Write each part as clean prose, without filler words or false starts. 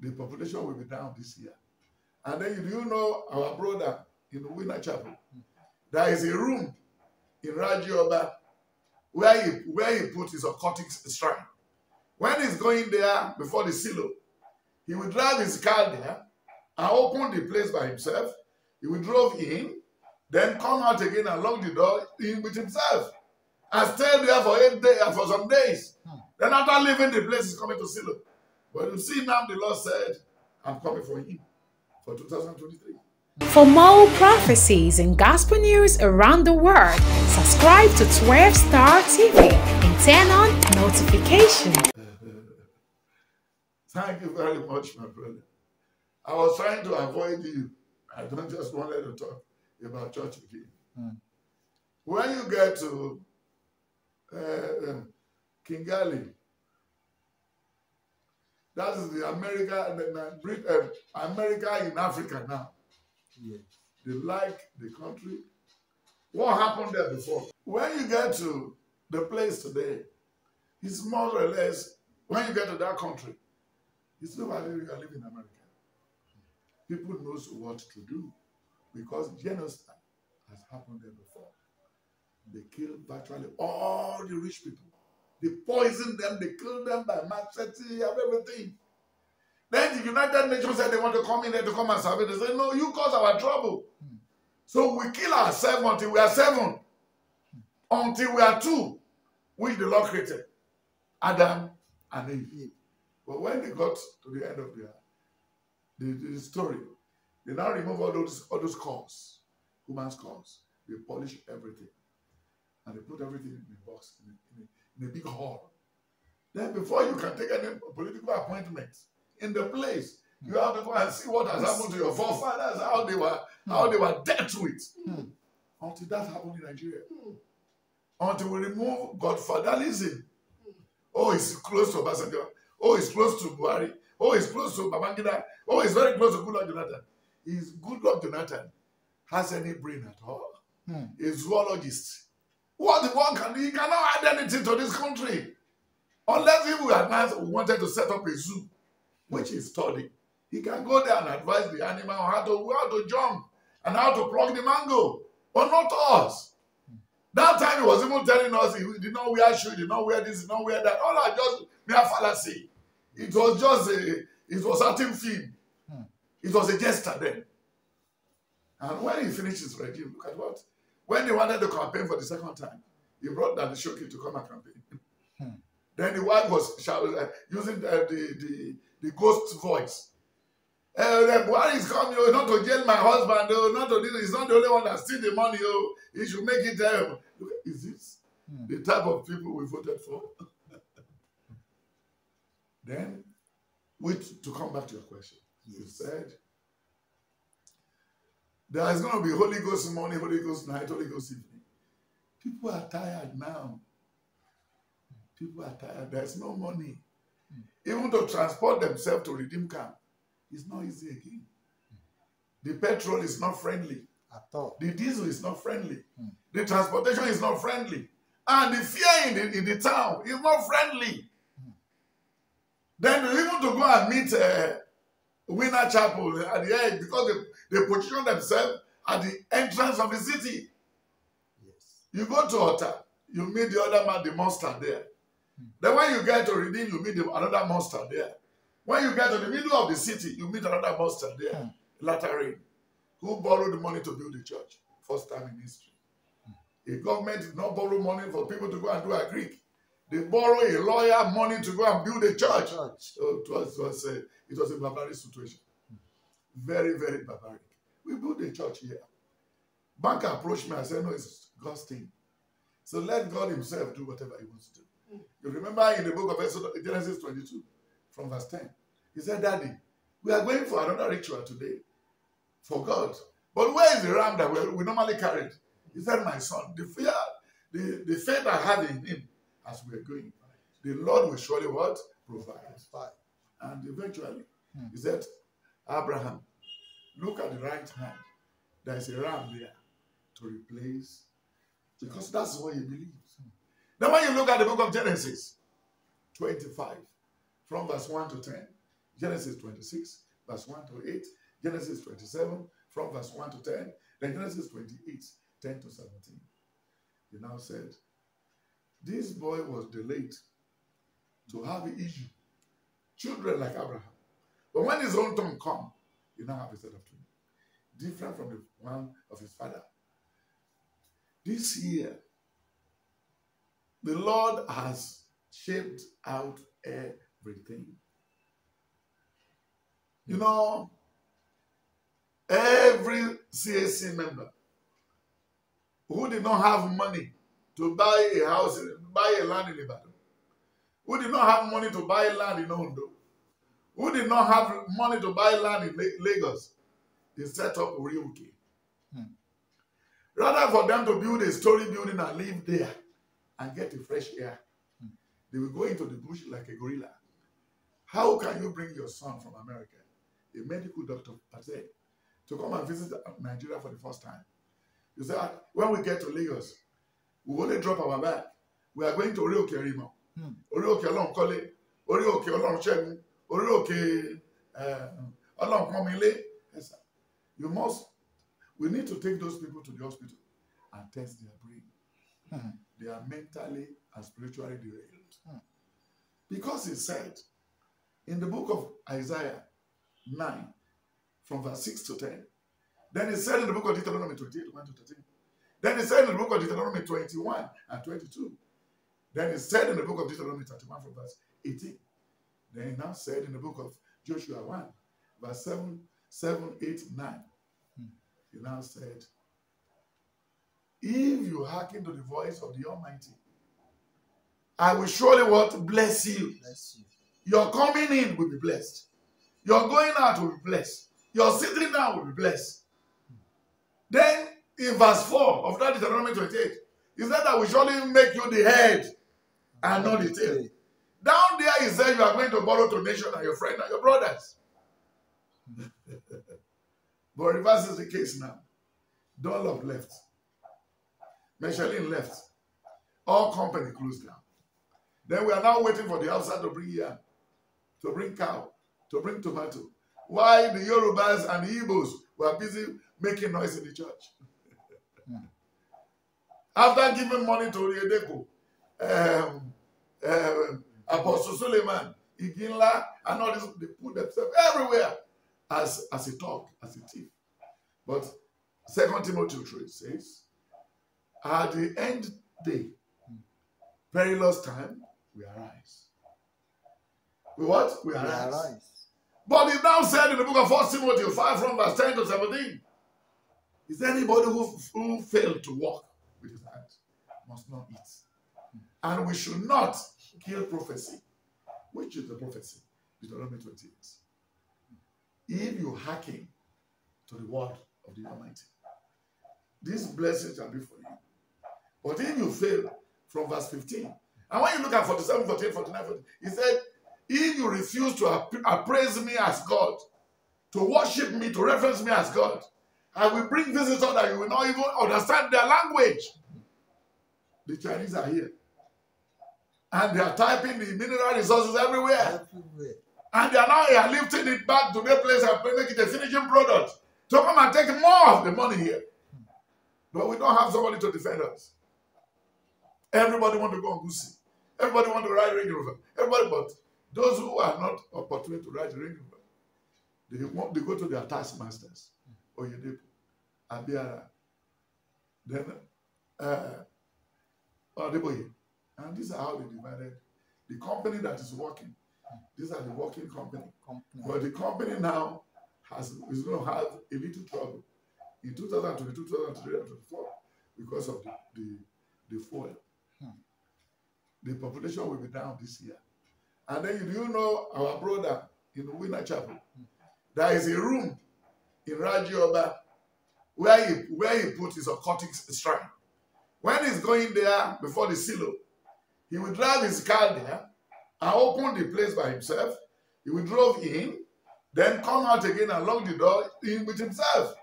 the population will be down this year. And then you know our brother in the Winner Chapel, there is a room in Rajioba where he put his occultic shrine. When he's going there before the silo, he will drive his car there and open the place by himself. He will drive in, then come out again and lock the door in with himself. And stay there for 8 days, for some days. Then after leaving the place, he's coming to Silo. But you see now the Lord said, I'm coming for him for 2023. For more prophecies and gospel news around the world, subscribe to 12 Star TV and turn on notifications. Thank you very much, my brother. I was trying to avoid you. I don't just want to talk about church again. When you get to Kigali, that is the America in Africa now. Yes. They like the country. What happened there before? When you get to the place today, it's more or less, when you get to that country, it's not like you are living in America. People knows what to do because genocide has happened there before. They killed virtually all the rich people. They poisoned them, they killed them by machete and everything. Then the United Nations said they want to come in there to come and survey. They said, no, you cause our trouble. So we kill ourselves until we are 7. Until we are 2, which the Lord created. Adam and Eve. But when they got to the end of the story, they now remove all those skulls, human skulls. They polish everything. And they put everything in a box, in a big hall. Then before you can take any political appointment in the place, you have to go and see what has happened to your forefathers, how they were dealt with. Until that happened in Nigeria. Until we remove godfatherism. Oh, it's close to Obasanjo. Oh, it's close to Buhari. Oh, it's close to Babangida. Oh, it's very close to Goodluck Jonathan. Is Goodluck Jonathan has any brain at all? A zoologist. He cannot add anything to this country. Unless if we wanted to set up a zoo, which is studying. He can go there and advise the animal on how to jump and how to pluck the mango. But not us. That time he was even telling us he did not wear shoes, he did not wear this, he did not wear that. All are just mere fallacy. It was just it was a team film. It was a gesture then. And when he finished his regime, look at what? When he wanted to campaign for the second time, he brought Daddy Shoki to come and campaign. Then the wife was using the ghost voice. Buhari is coming, not to jail my husband, not to this. He's not the only one that steals the money. He should make it. Look, is this the type of people we voted for? Then, to come back to your question, you said there is going to be Holy Ghost morning, Holy Ghost night, Holy Ghost evening. People are tired now. People are tired. There's no money. Even to transport themselves to Redeem Camp, it's not easy again. The petrol is not friendly. At all. The diesel is not friendly. The transportation is not friendly. And the fear in the town is not friendly. Then even to go and meet Winner Chapel at the end, because they position themselves at the entrance of the city. Yes. You go to Otta, you meet the other man, the monster there. Then when you get to Redeem, you meet another monster there. When you get to the middle of the city, you meet another monster there, Lateran, who borrowed the money to build the church. First time in history. The government did not borrow money for people to go and do a Greek. They borrow a lawyer money to go and build a church. So it was a barbaric situation. Very, very barbaric. We built a church here. Bank approached me and said, no, it's God's thing. So let God himself do whatever he wants to do. You remember in the book of Genesis 22, from verse 10, he said, Daddy, we are going for another ritual today for God. But where is the ram that we normally carried? He said, my son, the faith I have in him as we are going, the Lord will surely what? Provide. And eventually, he said, Abraham, look at the right hand. There is a ram there to replace, because that's what he believes. Then when you look at the book of Genesis 25, from verse 1 to 10, Genesis 26, verse 1 to 8, Genesis 27, from verse 1 to 10, then Genesis 28, 10 to 17. He now said, this boy was delayed to have an issue, children like Abraham. But when his own time come, he now have a set of twins, different from the one of his father. This year, the Lord has shaped out everything. You know, every CAC member who did not have money to buy a house, buy a land in Ibadan, who did not have money to buy land in Ondo, who did not have money to buy land in Lagos, they set up Orioke. Rather for them to build a story building and live there and get a fresh air, they will go into the bush like a gorilla. How can you bring your son from America, a medical doctor, to come and visit Nigeria for the first time? You say, when we get to Lagos, we only drop our bag. We are going to Orioke Rimo, Orioke Olon Kole, Orioke Olon Shegun, Orioke Olon Komile. We need to take those people to the hospital and test their brain. They are mentally and spiritually derailed. Because it said in the book of Isaiah 9, from verse 6 to 10, then it said in the book of Deuteronomy 28, 1 to 13, then it said in the book of Deuteronomy 21 and 22, then it said in the book of Deuteronomy 31 from verse 18, then it now said in the book of Joshua 1, verse 7, 8, 9, he now said, if you hearken to the voice of the Almighty, I will surely what? Bless you. Bless you. Your coming in will be blessed. Your going out will be blessed. Your sitting down will be blessed. Then in verse 4 of that Deuteronomy 28, he said that we surely make you the head and not the tail. Down there he said you are going to borrow to nation and your friend and your brothers. But reverse is the case now. Dunlop left. Michelin left. All company closed down. Then we are now waiting for the outside to bring yam, to bring cow, to bring tomato. Why the Yorubas and the Igbos were busy making noise in the church. After giving money to Riedeko, Apostle Suleiman, Iginla, and all this, they put themselves everywhere as a talk, as a thief. But 2 Timothy 3 says, at the end day, perilous time, we arise. We what? We arise. But it now said in the book of 1 Timothy 5 from verse 10 to 17, is there anybody who failed to walk with his hands must not eat. And we should not kill prophecy. Which is the prophecy? Deuteronomy 28. If you hearken to the word of the Almighty, these blessings shall be for you. But if you fail, from verse 15, and when you look at 47, 48, 49, 50, he said, if you refuse to appraise me as God, to worship me, to reference me as God, I will bring visitors that you will not even understand their language. The Chinese are here. And they are typing the mineral resources everywhere. And they are now lifting it back to their place and make it a finishing product. To come and take more of the money here. But we don't have somebody to defend us. Everybody want to go on Goosey. Everybody want to ride Range Rover. Everybody, but those who are not opportune to ride the Range Rover, they go to their taskmasters. Oyedepo, Abiara, then Adeboye. And these are how they divided. The company that is working, these are the working company. But the company now is going to have a little trouble in 2022, 2023, 2024 because of the fuel. The population will be down this year. And then you know our brother in Winner Chapel, there is a room in Rajioba where he put his occultic shrine. When he's going there before the silo, he will drive his car there and open the place by himself. He will drive in, then come out again and lock the door in with himself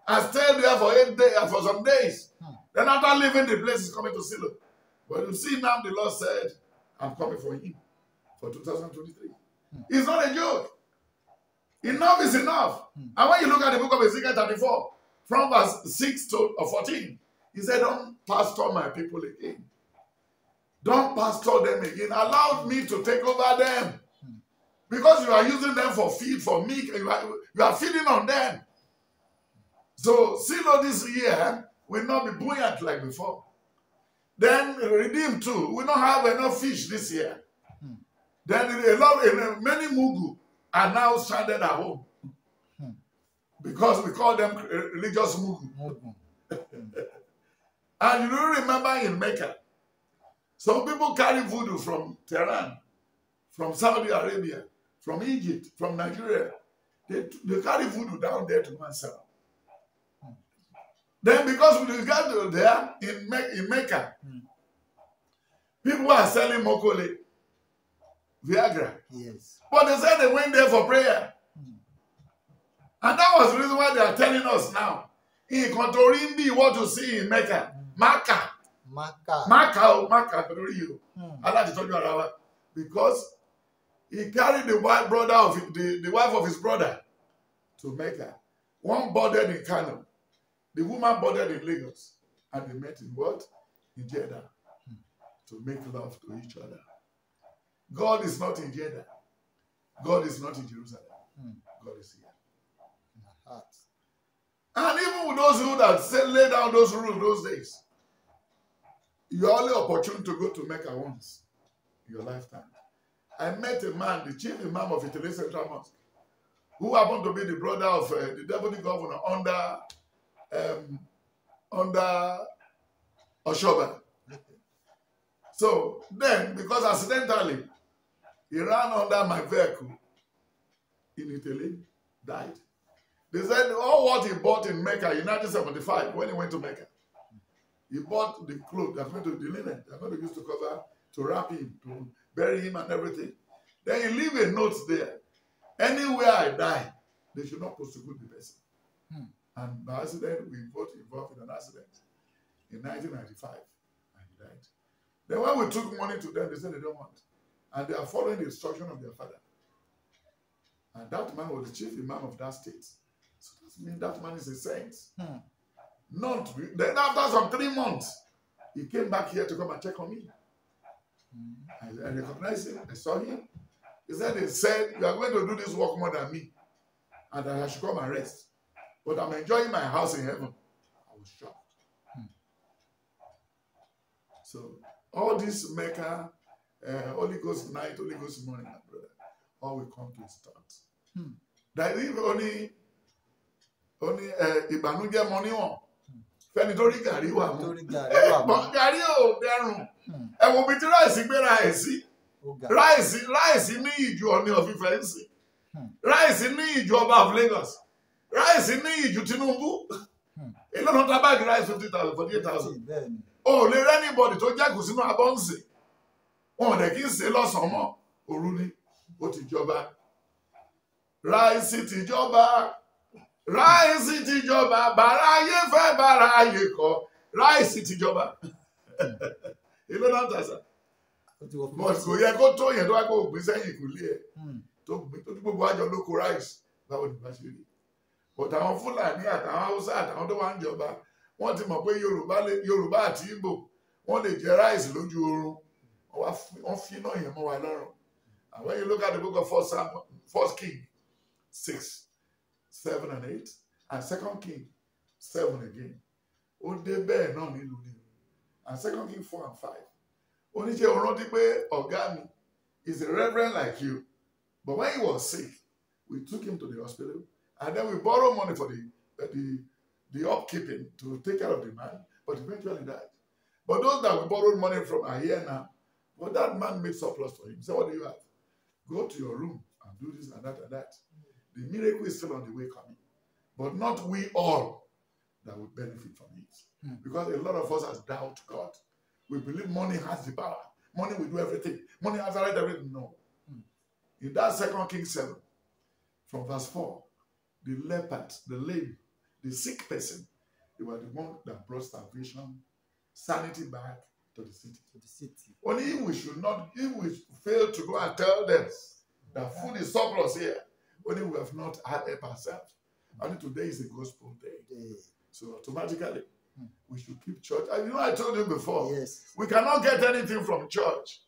and stay there for 8 days, for some days. Then after leaving the place, he's coming to silo. But you see now the Lord said, I'm coming for him for 2023. It's not a joke. Enough is enough. And when you look at the book of Ezekiel 34, from verse 6 to 14, he said, don't pastor my people again. Don't pastor them again. Allow me to take over them. Because you are using them for feed, for meat, you are feeding on them. So, Shiloh this year will not be buoyant like before. Then, Redeem too, we don't have enough fish this year. Then, many Mugu are now stranded at home. Because we call them religious Mugu. And you don't remember in Mecca, some people carry voodoo from Tehran, from Saudi Arabia, from Egypt, from Nigeria. They carry voodoo down there to Mansell. Then because we got there in Mecca, people are selling Mokole, Viagra. Yes. But they said they went there for prayer. And that was the reason why they are telling us now. In Kontorimbi, what to see in Mecca. Maka. I like to tell you about. Because he carried the wife of his brother to Mecca. One boarded in Kano. The woman boarded in Lagos. And they met in what? In Jeddah. To make love to each other. God is not in Jeddah. God is not in Jerusalem. God is here. In our hearts. And even with those who that lay down those rules those days, you're only opportune to go to Mecca once in your lifetime. I met a man, the chief imam of Italy Central Mosque, who happened to be the brother of the deputy governor under Oshoba. So then, because accidentally, he ran under my vehicle in Italy, died. They said all what he bought in Mecca in 1975 when he went to Mecca. He bought the clothes, the linen, they're going to use to cover, to wrap him, to bury him and everything. Then he leave a note there. Anywhere I die, they should not prosecute the person. And by accident, we both involved in an accident in 1995, and he died. Then when we took money to them, they said they don't want. And they are following the instruction of their father. And that man was the chief imam of that state. So that means that man is a saint. Then after some 3 months, he came back here to come and check on me. I recognized him. I saw him. He said, you are going to do this work more than me. And that I should come and rest. But I'm enjoying my house in heaven. I was shocked. So all this Mecca, Holy Ghost night, Holy Ghost morning, my brother, all will come to a start. That if only ìbànújẹ́ money on. Fẹ́ni tó rí gàrí wà mú. Gàrí ò dẹrùn. Ẹ wo bí tí ráìsì gbéra ẹ̀ sí. Ráìsì ní ìjù Ọ̀ọ̀ni of Ifẹ̀ ń sìn. Ráìsì ní ìjù Ọba of Lagos. Ráìsì ní ìjù Tinubu. Èló ló ta báàgì ráìsì 50,000 48,000. O lè rẹ́ anybody tó jẹ́kù sínú abọ́ ń sìn. Wọn ò dẹ̀ kí ń sè lọ́sàn-án mọ́. Òru ni ó ti jọba. Ráìsì ti jọba. Ráìsì ti jọba, bàráyé fẹ́ bàráyé kọ́, ráìsì ti jọba. Èló náà tà sá. But kò yẹ kó tó yẹn tó wá kó gbé sẹ́yìn kò lé ẹ̀. Tó gbogbo àjọ ló kó ráìsì, báwo ni bá ṣe rí. But àwọn Fúlàní àtàwọn Haúsá àtàwọn tó wá ń jọba, wọ́n ti mọ̀ pé Yorùbá àti Ìgbò, wọ́n lè jẹ ráìsì lójú oorun. Wọ́n fi iná yẹn mọ́ wa lọ́rùn. And when you look at the book of 1 King 6, 7 and 8, and 2 King 7 again. Ó dé bẹ́ẹ̀ náà nílùú ni. And 2 King 4 and 5. Ó ní ṣe ó rántí pé ọ̀gá mi is a reverend like you. But when he was sick, we took him to the hospital, and then we borrowed money for the upkeeping to take care of the man, but eventually died. But those that we borrowed money from are here now. But that man made surplus for him. He said, what do you have? Go to your room and do this and that and that. The miracle is still on the way coming. But not we all that will benefit from it. Because a lot of us has doubt God. We believe money has the power. Money will do everything. Money has already everything. No. In that 2 Kings 7, from verse 4, the leopard, the lame, the sick person, they were the one that brought salvation, sanity back to the city. Only if we fail to go and tell them that food is surplus here, Only we have not had help ourselves. Only today is a gospel day. So automatically, we should keep church. And you know, I told you before, we cannot get anything from church.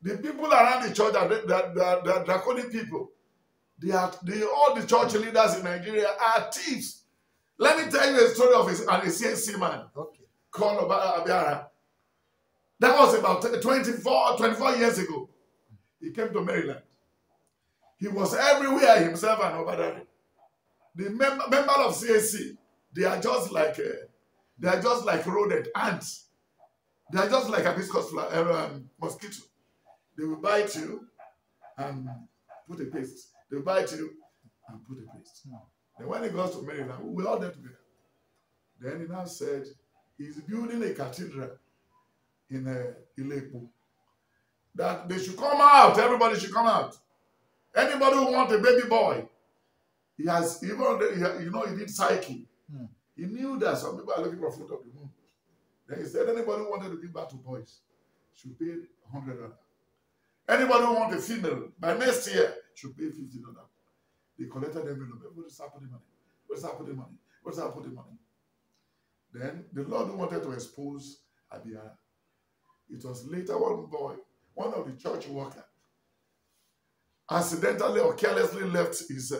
The people around the church are draconic people. All the church leaders in Nigeria are thieves. Let me tell you a story of an CNC man called Abiara. That was about 24 years ago. He came to Maryland. He was everywhere himself and Obadari. The member of CAC, they are just like rodent ants. They are just like hibiscus mosquito. They will bite you and put a paste. They will bite you and put a paste. Then when he goes to Maryland, we all there together. Then he now said he's building a cathedral in Ilepo. That they should come out. Everybody should come out. Anybody who wants a baby boy, he has even he did psyche. He knew that some people are looking for fruit of the moon. Then he said anybody who wanted to give birth to boys should pay $100. Anybody who wants a female by next year should pay $50. They collected envelope. Everybody started putting money. What's happening money? What's happening money? Then the Lord who wanted to expose Abia. It was later one boy, one of the church workers, accidentally or carelessly left his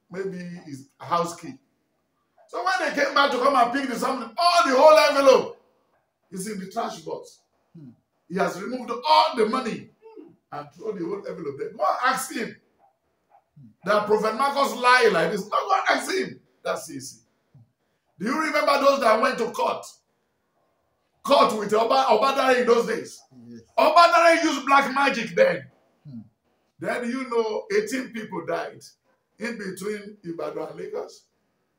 maybe his house key. So when they came back to come and pick the something, all the whole envelope is in the trash box. He has removed all the money and thrown the whole envelope there. Go and ask him that Prophet Marcus lie like this. No, go and ask him. That's easy. Do you remember those that went to court? Court with Obadari in those days. Obadari used black magic then. Then 18 people died in between Ibadan and Lagos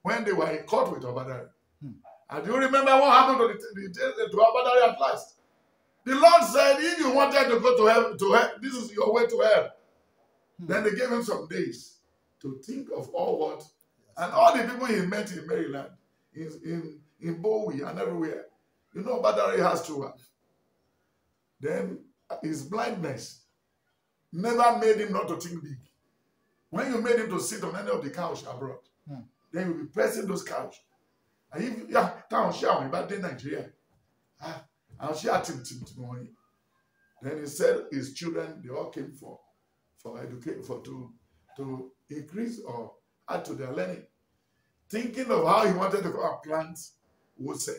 when they were in court with Obadari. And do you remember what happened to Obadari at last? The Lord said, if you wanted to go to hell, this is your way to hell. Then they gave him some days to think of all what, and all the people he met in Maryland, in Bowie and everywhere. Obadari has to have. Then his blindness never made him not to think big. When you made him to sit on any of the couch abroad, then you'll be pressing those couch. And if town share about day Nigeria, I'll share money. Then he said his children, they all came for education, to increase or add to their learning. Thinking of how he wanted to go and plant Wilson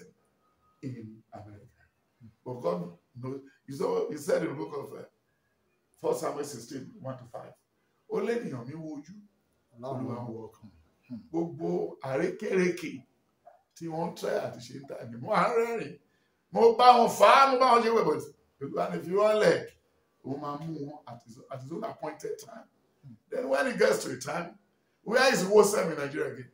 in America. But God knows. He said in the book of 1 Samuel 16, 1-5. Only in your would you gbogbo àrékérekè tí wọ́n try àti ṣe ń tà ní mo rẹ́rìn mo bá wọn fà á mo bá wọn ṣe wẹ̀ but and if you want leg ó máa mú wọn at his own appointed time. Then when he gets to a time, where is Wosem in Nigeria again?